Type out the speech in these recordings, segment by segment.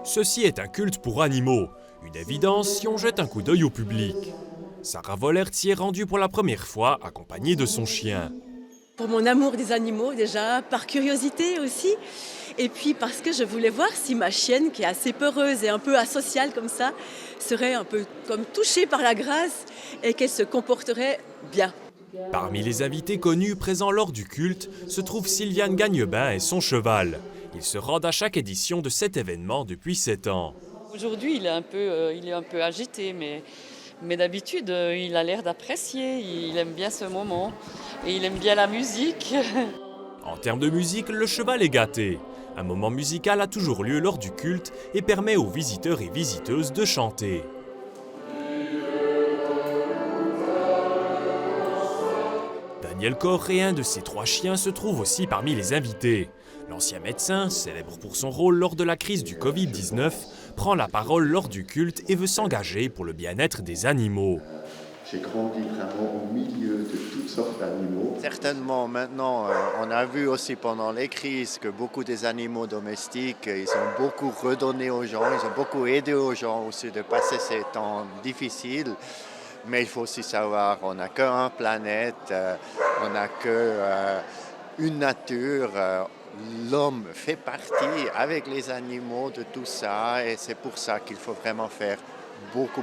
Ceci est un culte pour animaux, une évidence si on jette un coup d'œil au public. Sarah Vollert s'y est rendue pour la première fois, accompagnée de son chien. Pour mon amour des animaux déjà, par curiosité aussi, et puis parce que je voulais voir si ma chienne, qui est assez peureuse et un peu asociale comme ça, serait un peu comme touchée par la grâce et qu'elle se comporterait bien. Parmi les invités connus présents lors du culte se trouve Sylviane Gagnebin et son cheval. Ils se rendent à chaque édition de cet événement depuis 7 ans. Aujourd'hui, il est un peu agité, mais d'habitude, il a l'air d'apprécier. Il aime bien ce moment et il aime bien la musique. En termes de musique, le cheval est gâté. Un moment musical a toujours lieu lors du culte et permet aux visiteurs et visiteuses de chanter. Daniel Corr et un de ses 3 chiens se trouvent aussi parmi les invités. L'ancien médecin, célèbre pour son rôle lors de la crise du Covid-19, prend la parole lors du culte et veut s'engager pour le bien-être des animaux. J'ai grandi vraiment au milieu de toutes sortes d'animaux. Certainement, maintenant, on a vu aussi pendant les crises que beaucoup des animaux domestiques, ils ont beaucoup redonné aux gens, ils ont beaucoup aidé aux gens aussi de passer ces temps difficiles. Mais il faut aussi savoir, on n'a qu'une planète, on n'a qu'une nature. L'homme fait partie avec les animaux de tout ça et c'est pour ça qu'il faut vraiment faire beaucoup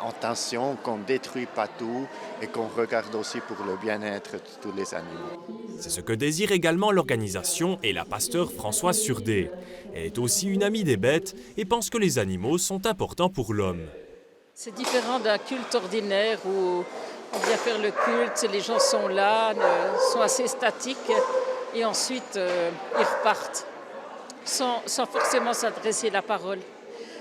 attention, qu'on ne détruit pas tout et qu'on regarde aussi pour le bien-être de tous les animaux. C'est ce que désire également l'organisation et la pasteure Françoise Surdé. Elle est aussi une amie des bêtes et pense que les animaux sont importants pour l'homme. C'est différent d'un culte ordinaire où on vient faire le culte, les gens sont là, sont assez statiques et ensuite ils repartent sans forcément s'adresser la parole.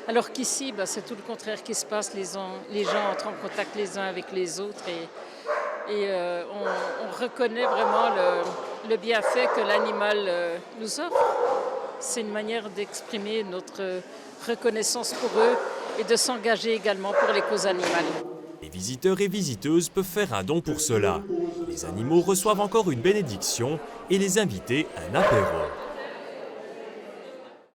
Alors qu'ici, c'est tout le contraire qui se passe, les gens entrent en contact les uns avec les autres et on reconnaît vraiment le bienfait que l'animal nous offre. C'est une manière d'exprimer notre reconnaissance pour eux et de s'engager également pour les causes animales. Les visiteurs et visiteuses peuvent faire un don pour cela. Les animaux reçoivent encore une bénédiction et les invités un apéro.